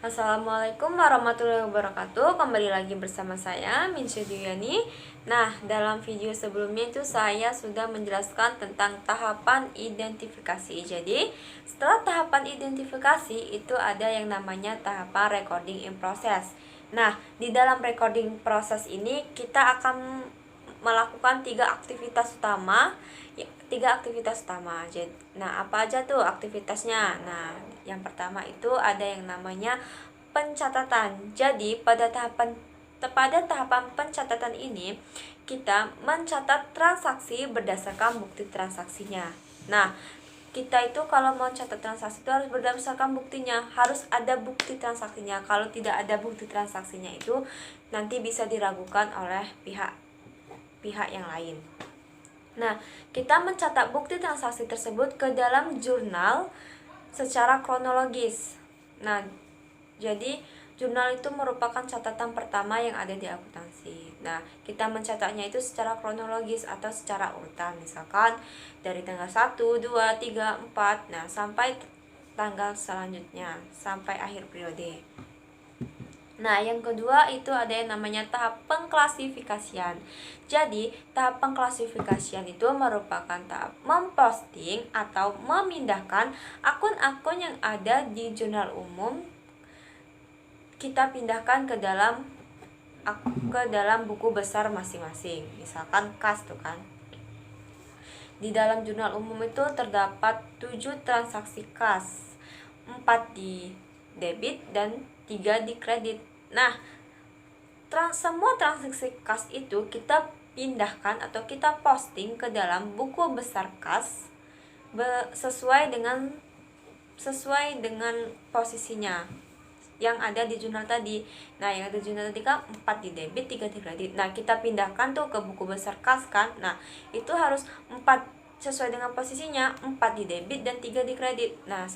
Assalamualaikum warahmatullahi wabarakatuh. Kembali lagi bersama saya Minsya Duyani. Nah, dalam video sebelumnya itu saya sudah menjelaskan tentang tahapan identifikasi. Jadi, setelah tahapan identifikasi itu ada yang namanya tahapan recording in process. Nah, di dalam recording proses ini kita akan melakukan tiga aktivitas utama. Nah, apa aja tuh aktivitasnya? Nah, yang pertama itu ada yang namanya pencatatan. Jadi pada tahapan pencatatan ini kita mencatat transaksi berdasarkan bukti transaksinya. Nah, kita itu kalau mau catat transaksi itu harus berdasarkan buktinya, harus ada bukti transaksinya. Kalau tidak ada bukti transaksinya itu nanti bisa diragukan oleh pihak yang lain. Nah, kita mencatat bukti transaksi tersebut ke dalam jurnal secara kronologis. Nah, jadi jurnal itu merupakan catatan pertama yang ada di akuntansi. Nah, kita mencatatnya itu secara kronologis atau secara urutan. Misalkan dari tanggal 1, 2, 3, 4, nah sampai tanggal selanjutnya, sampai akhir periode. Nah, yang kedua itu ada yang namanya tahap pengklasifikasian. Jadi, tahap pengklasifikasian itu merupakan tahap memposting atau memindahkan akun-akun yang ada di jurnal umum, kita pindahkan ke dalam buku besar masing-masing. Misalkan kas tuh kan. Di dalam jurnal umum itu terdapat 7 transaksi kas, 4 di debit dan 3 di kredit. Nah, semua transaksi kas itu kita pindahkan atau kita posting ke dalam buku besar kas sesuai dengan posisinya yang ada di jurnal tadi. Nah, yang ada di jurnal tadi kan 4 di debit, 3 di kredit. Nah, kita pindahkan tuh ke buku besar kas kan. Nah, itu harus 4 sesuai dengan posisinya, 4 di debit dan 3 di kredit. Nah,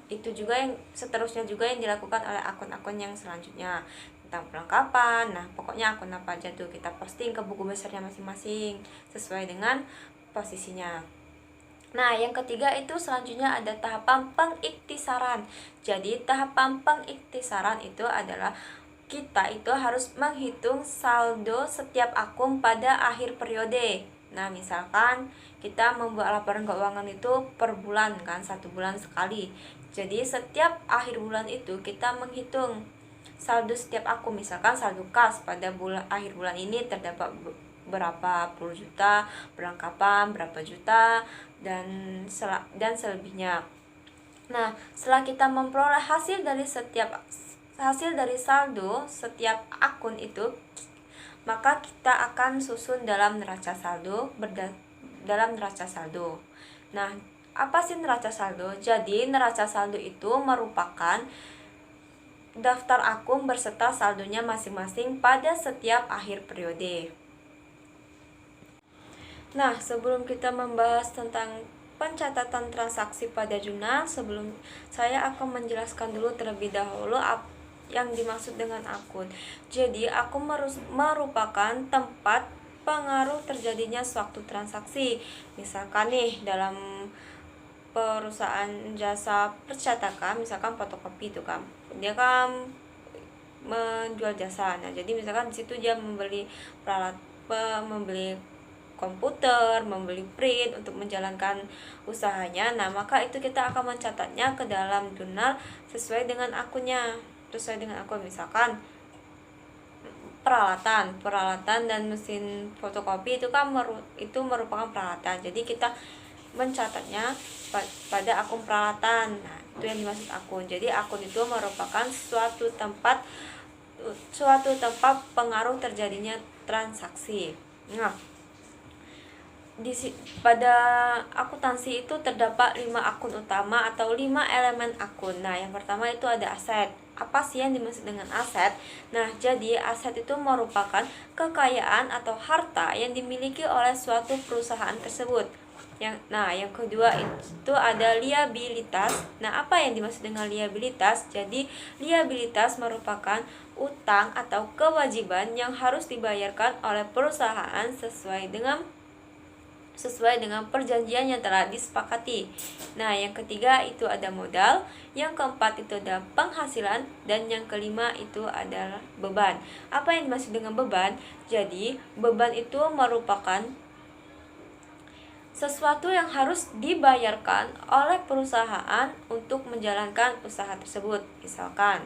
itu juga yang seterusnya juga yang dilakukan oleh akun-akun yang selanjutnya tentang perlengkapan. Nah, pokoknya akun apa aja tuh kita posting ke buku besarnya masing-masing sesuai dengan posisinya. Nah, yang ketiga itu selanjutnya ada tahapan pengiktisaran. Jadi, tahapan pengiktisaran itu adalah kita itu harus menghitung saldo setiap akun pada akhir periode. Nah, misalkan kita membuat laporan keuangan itu per bulan kan, 1 bulan sekali. Jadi, setiap akhir bulan itu kita menghitung saldo setiap akun. Misalkan saldo kas pada akhir bulan ini terdapat berapa puluh juta, perlengkapan berapa juta, dan selebihnya. Nah, setelah kita memperoleh hasil dari saldo setiap akun itu, maka kita akan susun dalam neraca saldo Nah, apa sih neraca saldo? Jadi, neraca saldo itu merupakan daftar akun berserta saldonya masing-masing pada setiap akhir periode. Nah, sebelum kita membahas tentang pencatatan transaksi pada jurnal, sebelum saya akan menjelaskan dulu terlebih dahulu yang dimaksud dengan akun. Jadi, akun merupakan tempat pengaruh terjadinya suatu transaksi. Misalkan nih, dalam perusahaan jasa percetakan, misalkan fotokopi itu kan, dia kan menjual jasa. Nah, jadi misalkan di situ dia membeli komputer, membeli print untuk menjalankan usahanya. Nah, maka itu kita akan mencatatnya ke dalam jurnal sesuai dengan akunnya, sesuai dengan akun. Misalkan peralatan dan mesin fotokopi itu kan itu merupakan peralatan. Jadi kita mencatatnya pada akun peralatan. Nah, itu yang dimaksud akun. Jadi akun itu merupakan suatu tempat pengaruh terjadinya transaksi. Nah, pada akuntansi itu terdapat 5 akun utama atau 5 elemen akun. Nah, yang pertama itu ada aset. Apa sih yang dimaksud dengan aset? Nah, jadi aset itu merupakan kekayaan atau harta yang dimiliki oleh suatu perusahaan tersebut. Yang kedua itu ada liabilitas. Nah, apa yang dimaksud dengan liabilitas? Jadi, liabilitas merupakan utang atau kewajiban yang harus dibayarkan oleh perusahaan sesuai dengan sesuai dengan perjanjian yang telah disepakati. Nah, yang ketiga itu ada modal, yang keempat itu ada penghasilan, dan yang kelima itu adalah beban. Apa yang dimaksud dengan beban? Jadi, beban itu merupakan sesuatu yang harus dibayarkan oleh perusahaan untuk menjalankan usaha tersebut. Misalkan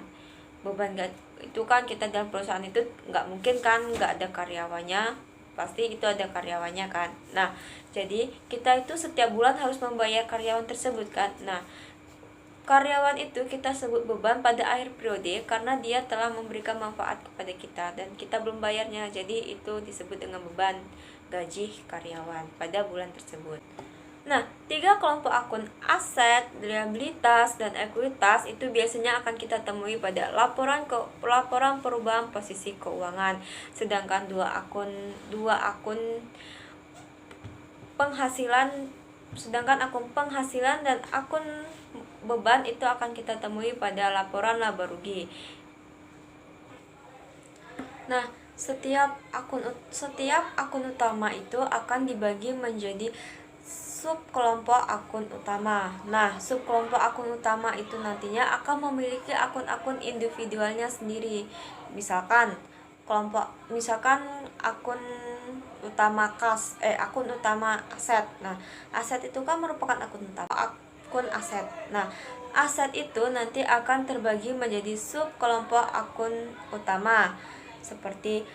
beban itu kan, kita dalam perusahaan itu nggak mungkin kan nggak ada karyawannya, pasti itu ada karyawannya kan. Nah, jadi kita itu setiap bulan harus membayar karyawan tersebut kan. Nah, karyawan itu kita sebut beban pada akhir periode karena dia telah memberikan manfaat kepada kita dan kita belum bayarnya, jadi itu disebut dengan beban gaji karyawan pada bulan tersebut. Nah, 3 kelompok akun aset, liabilitas, dan ekuitas itu biasanya akan kita temui pada laporan perubahan posisi keuangan. Sedangkan dua akun penghasilan akun penghasilan dan akun beban itu akan kita temui pada laporan laba rugi. Nah, setiap akun utama itu akan dibagi menjadi subkelompok akun utama. Nah, subkelompok akun utama itu nantinya akan memiliki akun-akun individualnya sendiri. Misalkan akun utama akun utama aset. Nah, aset itu kan merupakan akun utama, akun aset. Nah, aset itu nanti akan terbagi menjadi subkelompok akun utama seperti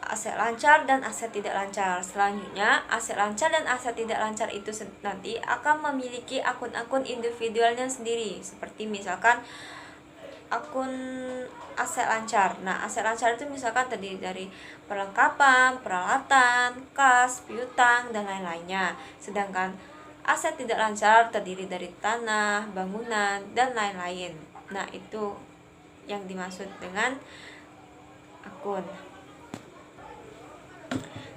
aset lancar dan aset tidak lancar. Selanjutnya, aset lancar dan aset tidak lancar itu nanti akan memiliki akun-akun individualnya sendiri. Seperti misalkan akun aset lancar. Nah, aset lancar itu misalkan terdiri dari perlengkapan, peralatan, kas, piutang, dan lain-lainnya. Sedangkan aset tidak lancar terdiri dari tanah, bangunan, dan lain-lain. Nah, itu yang dimaksud dengan akun.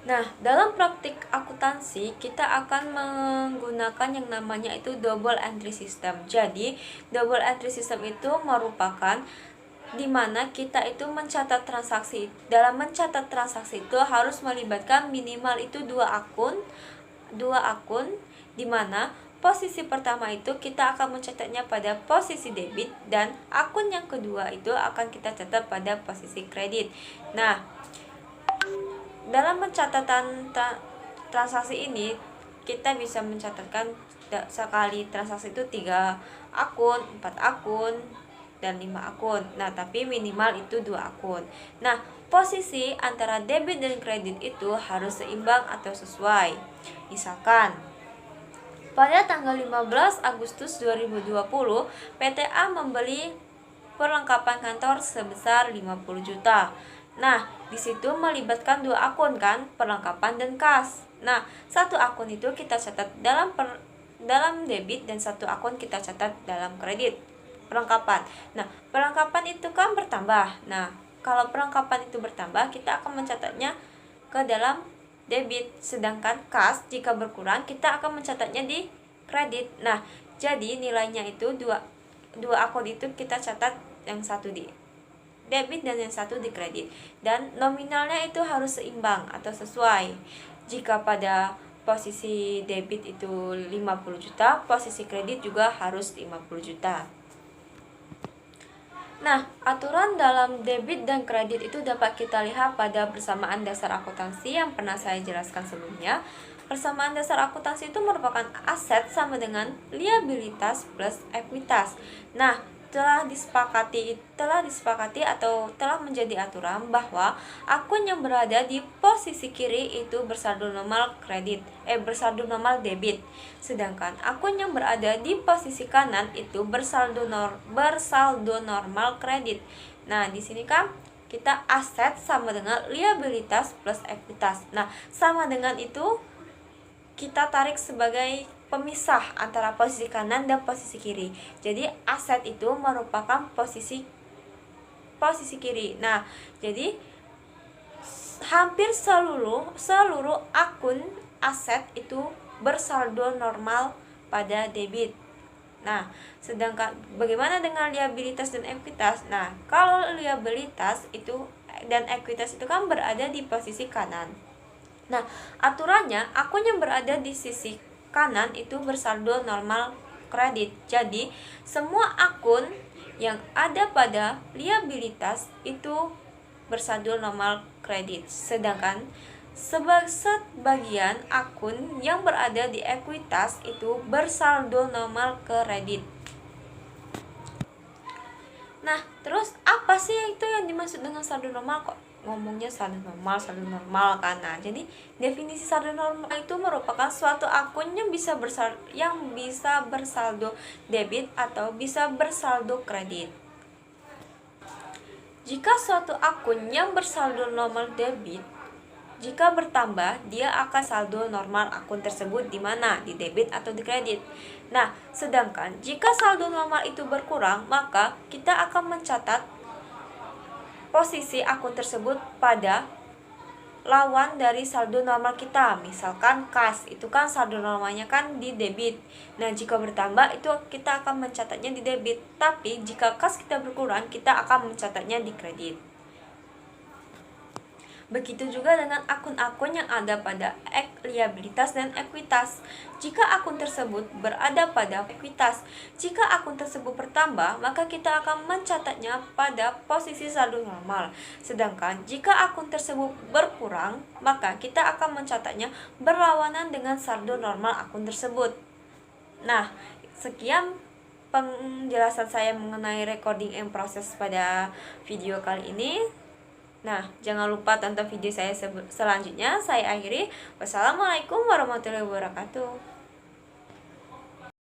Nah, dalam praktik akuntansi kita akan menggunakan yang namanya itu double entry system. Jadi, double entry system itu merupakan dimana kita itu mencatat transaksi. Dalam mencatat transaksi itu harus melibatkan minimal itu dua akun dimana posisi pertama itu kita akan mencatatnya pada posisi debit dan akun yang kedua itu akan kita catat pada posisi kredit. Nah, dalam pencatatan transaksi ini kita bisa mencatatkan sekali transaksi itu 3 akun, 4 akun, dan 5 akun. Nah, tapi minimal itu 2 akun. Nah, posisi antara debit dan kredit itu harus seimbang atau sesuai. Misalkan pada tanggal 15 Agustus 2020, PTA membeli perlengkapan kantor sebesar 50 juta. Nah, di situ melibatkan 2 akun kan, perlengkapan dan kas. Nah, 1 akun itu kita catat dalam debit dan 1 akun kita catat dalam kredit perlengkapan. Nah, perlengkapan itu kan bertambah. Nah, kalau perlengkapan itu bertambah, kita akan mencatatnya ke dalam debit, sedangkan kas jika berkurang kita akan mencatatnya di kredit. Nah, jadi nilainya itu dua akun itu kita catat, yang satu di debit dan yang satu di kredit, dan nominalnya itu harus seimbang atau sesuai. Jika pada posisi debit itu 50 juta, posisi kredit juga harus 50 juta. Nah, aturan dalam debit dan kredit itu dapat kita lihat pada persamaan dasar akuntansi yang pernah saya jelaskan sebelumnya. Persamaan dasar akuntansi itu merupakan aset sama dengan liabilitas plus ekuitas. Nah, telah disepakati atau telah menjadi aturan bahwa akun yang berada di posisi kiri itu bersaldo normal debit, sedangkan akun yang berada di posisi kanan itu bersaldo normal kredit. Nah, di sini kan kita aset sama dengan liabilitas plus ekuitas. Nah, sama dengan itu kita tarik sebagai pemisah antara posisi kanan dan posisi kiri. Jadi aset itu merupakan posisi kiri. Nah, jadi hampir seluruh akun aset itu bersaldo normal pada debit. Nah, sedangkan bagaimana dengan liabilitas dan ekuitas? Nah, kalau liabilitas itu dan ekuitas itu kan berada di posisi kanan. Nah, aturannya akun yang berada di sisi kanan itu bersaldo normal kredit. Jadi, semua akun yang ada pada liabilitas itu bersaldo normal kredit. Sedangkan sebagian akun yang berada di ekuitas itu bersaldo normal kredit. Nah, terus apa sih itu yang dimaksud dengan saldo normal? Kok ngomongnya saldo normal kan? Nah, jadi definisi saldo normal itu merupakan suatu akun yang bisa bersaldo debit atau bisa bersaldo kredit. Jika suatu akun yang bersaldo normal debit, jika bertambah, dia akan saldo normal akun tersebut di mana? Di debit atau di kredit. Nah, sedangkan jika saldo normal itu berkurang, maka kita akan mencatat posisi akun tersebut pada lawan dari saldo normal kita. Misalkan kas, itu kan saldo normalnya kan di debit. Nah, jika bertambah itu kita akan mencatatnya di debit. Tapi jika kas kita berkurang, kita akan mencatatnya di kredit. Begitu juga dengan akun-akun yang ada pada liabilitas dan ekuitas. Jika akun tersebut berada pada ekuitas, jika akun tersebut bertambah, maka kita akan mencatatnya pada posisi saldo normal. Sedangkan jika akun tersebut berkurang, maka kita akan mencatatnya berlawanan dengan saldo normal akun tersebut. Nah, sekian penjelasan saya mengenai recording and process pada video kali ini. Nah, jangan lupa tonton video saya selanjutnya. Saya akhiri. Wassalamualaikum warahmatullahi wabarakatuh.